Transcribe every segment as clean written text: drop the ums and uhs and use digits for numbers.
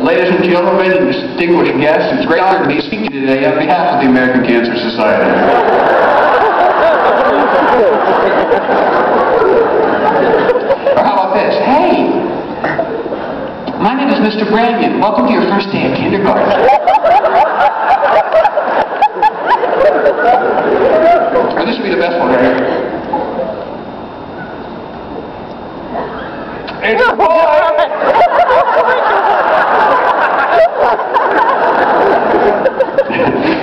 Ladies and gentlemen, distinguished guests, it's great honor to be speaking today on behalf of the American Cancer Society. Or how about this? Hey, my name is Mr. Branyan. Welcome to your first day of kindergarten. Or this would be the best one right here. It's a boy!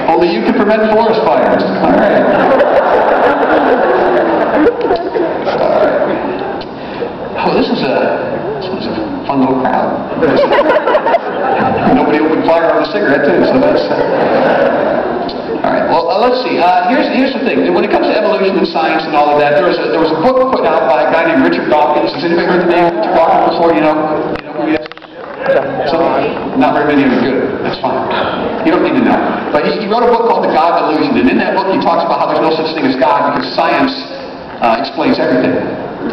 Only you can prevent forest fires. All right. Oh, this was a fun little crowd. Nobody opened fire on a cigarette too, so that's. All right. Well, let's see. Here's the thing. When it comes to evolution and science and all of that, there was a book put out by a guy named Richard Dawkins. Has anybody heard the name Richard Dawkins before? You know who he is? So, not very many of you. Good. That's fine. You don't need to know. But he wrote a book called The God Delusion, and in that book he talks about how there's no such thing as God because science explains everything.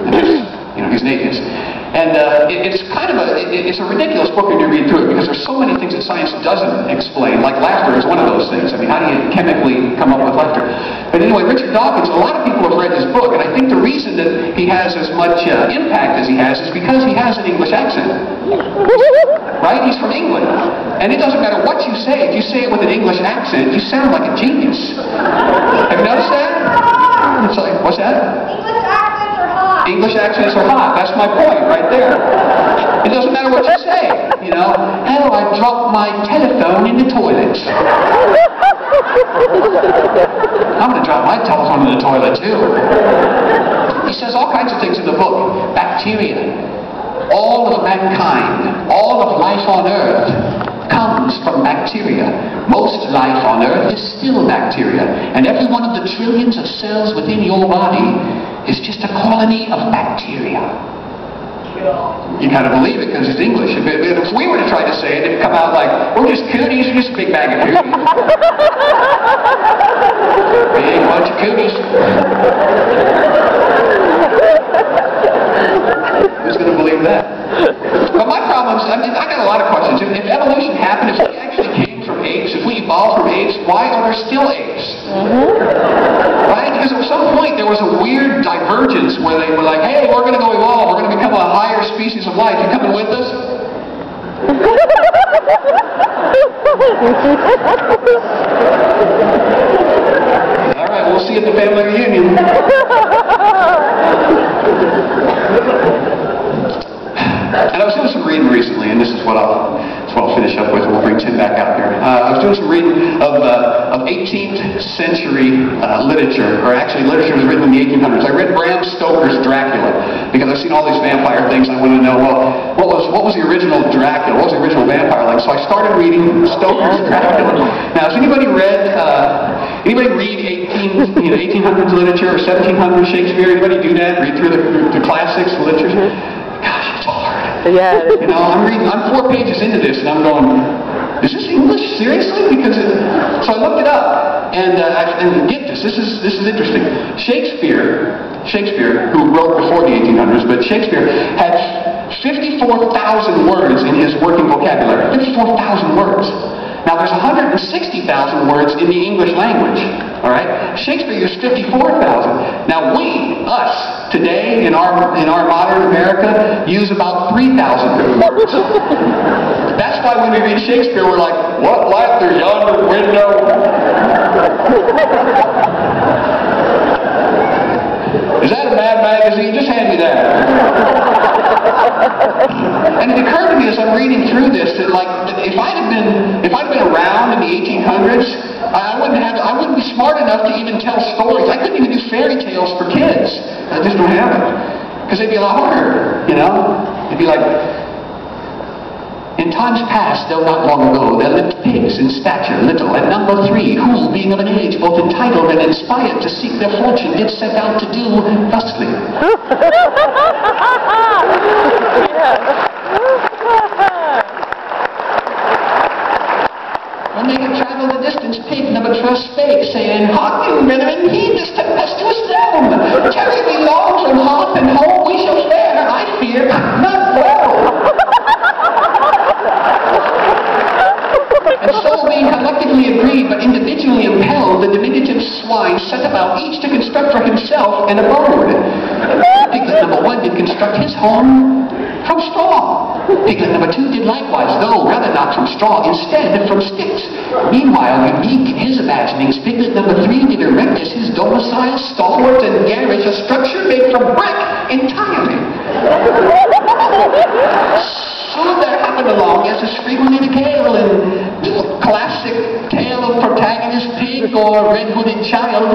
He's an atheist. And it's kind of it's a ridiculous book when you read through it because there's so many things that science doesn't explain, like laughter is one of those things. I mean, how do you chemically come up with laughter? But anyway, Richard Dawkins, a lot of people have read his book, and I think the reason that he has as much impact as he has is because he has an English accent. Right? He's from England. And it doesn't matter what you say. If you say it with an English accent, you sound like a genius. Have you noticed that? It's like, what's that? English accents are hot. That's my point right there. It doesn't matter what you say. Oh, I dropped my telephone in the toilet. I'm going to drop my telephone in the toilet too. He says all kinds of things in the book. Bacteria. All of mankind, all of life on Earth comes from bacteria. Most life on Earth is still bacteria. And every one of the trillions of cells within your body is just a colony of bacteria. You kind of believe it because it's English. If we were to try to say it, it'd come out like, we're just cooties, we're just a big bag of cooties. Big bunch of cooties. Who's going to believe that? But my problem is, I got a lot of questions. If evolution happened, if we actually came from apes, if we evolved from apes, why are there still apes? Right? Because at some point there was a weird divergence where they were like, hey, we're going to go evolve, we're going to become a higher species of life. You coming with us? All right, we'll see you at the family reunion. And I was doing some reading recently, and this is what I'll finish up with, and we'll bring Tim back out here. I was doing some reading of 18th century literature, or actually literature that was written in the 1800s. I read Bram Stoker's Dracula, because I've seen all these vampire things, and I wanted to know, well, what was the original Dracula? What was the original vampire like? So I started reading Stoker's Dracula. Now, has anybody read 1800s literature or 1700s Shakespeare? Anybody do that? Read through the classics, the literature? Gosh, it's hard. Yeah. I'm 4 pages into this, and I'm going, is this English? Seriously? So I looked it up, and get this. This is interesting. Shakespeare, who wrote before the 1800s, but Shakespeare had 54,000 words in his working vocabulary. 54,000 words. Now there's 160,000 words in the English language. All right? Shakespeare used 54,000. Now us, today in our modern America, use about 3,000 words. That's why when we read Shakespeare, we're like, what light there's yonder window? Is that a bad magazine? Just hand me that. And it occurred to me as I'm reading through this that, like, if I'd been around in the 1800s, I wouldn't be smart enough to even tell stories. I couldn't even do fairy tales for kids. I just don't have it, because they'd be a lot harder. It'd be like, in times past, though not long ago, there lived pigs in stature little, and number 3, who, being of an age both entitled and inspired to seek their fortune, did set out to do thusly. When they could travel the distance, pig number 12 spake, saying, "Hearken, brethren, heed this tempestuous realm. Tarry we long from hearth and home, we shall fare, I fear, not well." mutually agreed but individually impelled, the diminutive swine set about each to construct for himself an abode. Piglet number 1 did construct his home from straw. Piglet number 2 did likewise, though rather not from straw, instead from sticks. Meanwhile, unique in his imaginings, Piglet number 3 did erect as his domicile, stalwart and garish, a structure made from brick entirely. Soon there happened along, as is frequently the tale in classic tale of protagonist pig or red-hooded child,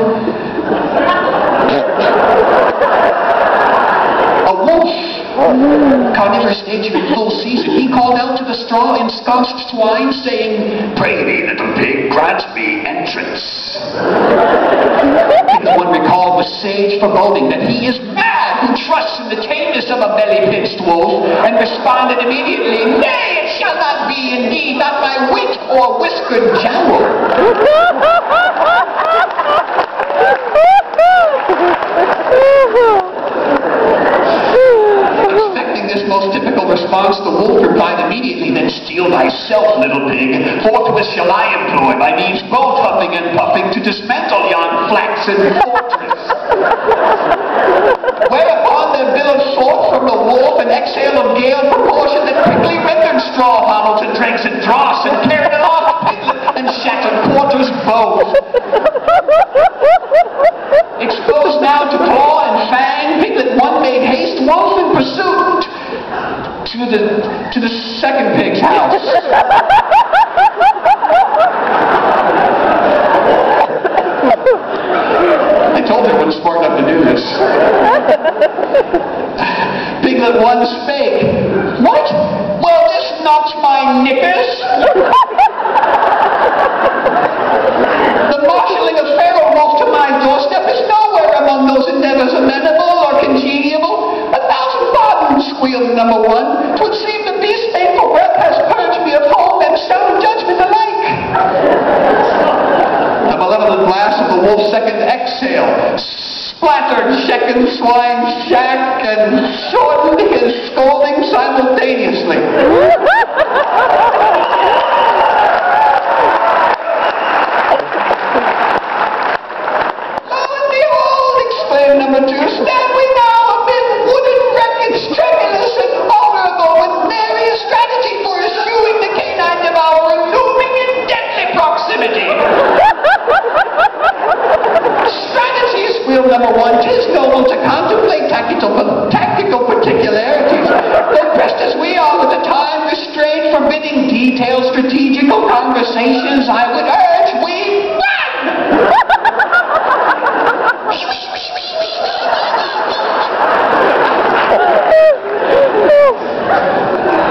a wolf, carnivorous nature in full season. He called out to the straw-ensconced swine, saying, "Pray thee, little pig, grant me entrance." Piglet 1 recalled with sage foreboding that he is mad who trusts in the tameness of a belly-pinched wolf, and responded immediately, "Nay, it shall not be, indeed, not by wit or whiskered jowl." Expecting this most typical response, the wolf replied immediately, "Then steel thyself, little pig. Forthwith shall I employ, by means both huffing and puffing, to dismantle yon flaxen fortress." Whereupon there billowed forth from the wolf an exhale of gale proportion that quickly rendered straw hollowed and dregs and dross, and carried aloft Piglet and shattered quarters both. Exposed now to claw and fang, Piglet 1 made haste, wolf in pursuit, to the second pig's house. I told her I wasn't smart enough to do this. Piglet 1 spake, "What? Well, this knocks my knickers." "The marshalling of Pharaoh wolf to my doorstep is nowhere among those endeavors amenable or congeniable. 1,000 pardons," squealed number 1. "'Twould seem the beast's painful breath has purged me of home and sound judgment alike." The malevolent blast of the wolf's second exhale splattered second swine's shack and shortened his scolding simultaneously. Number 2, stand we now amid wooden wreckage, tremulous and vulnerable, with nary a strategy for eschewing the canine devourer, looming in deadly proximity. Strategy, squealed number 1. "'Tis noble to contemplate tactical particularities, but pressed as we are with the time restraint forbidding detailed strategical conversations, I would urge we run!"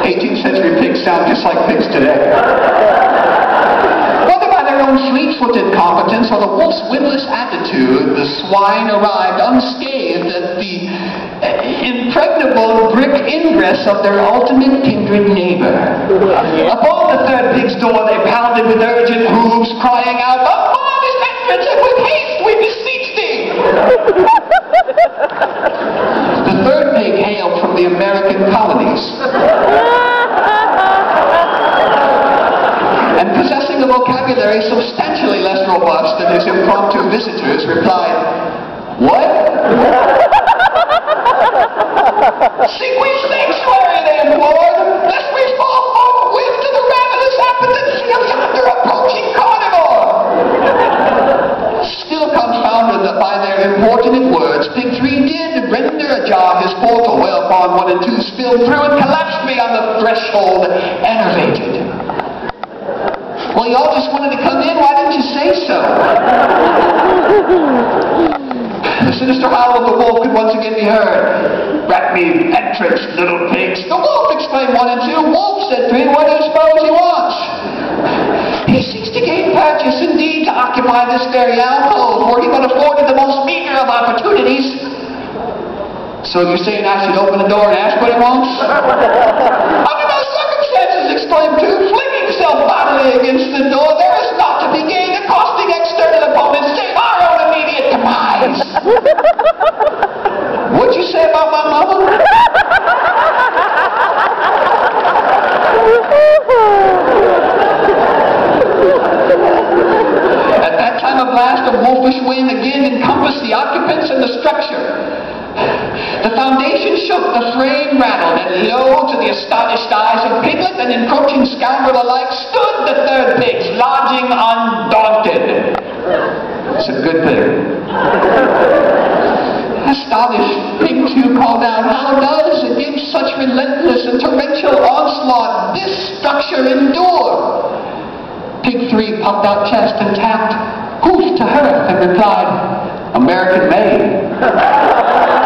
18th century pigs sound just like pigs today. Whether by their own fleet-footed competence or the wolf's winless attitude, the swine arrived unscathed at the impregnable brick ingress of their ultimate kindred neighbor. Upon the third pig's door they pounded with urgent hooves, crying out, "Upon his entrance, and with haste we beseech thee!" The third pig hailed from the American colonies, and possessing a vocabulary substantially less robust than his impromptu visitors, replied, "What?" "Seek we sanctuary," they implored, "lest we fall forthwith to the ravenous appetency of yonder approaching carnivore." Still confounded by their importunate words, Pig 3 did render ajar his portal, whereupon 1 and 2 spilled through and collapsed beyond the threshold, enervated. "Well, y'all just wanted to come in, why didn't you say so?" The sinister howl of the wolf could once again be heard. "Grant me entrance, little pigs." "The wolf!" exclaimed 1 and 2. "Wolf," said 3. "What do you suppose he wants?" "He seeks to gain purchase, indeed, to occupy this very alcove, where he but afforded the most meager of opportunities." "So you're saying I should open the door and ask what he wants?" "Under no circumstances," exclaimed 2, flinging himself bodily against the door. "There is naught to be gained accosting external opponents, save our own immediate demise." "What'd you say about my mama?" the frame rattled, and lo, to the astonished eyes of piglet and encroaching scoundrel alike, stood the third pig, lodging undaunted. It's a good thing. Astonished, Pig 2 called out, "How does, against such relentless and torrential onslaught, this structure endure?" Pig 3 puffed out chest and tapped, "Hoof to hearth," and replied, "American made."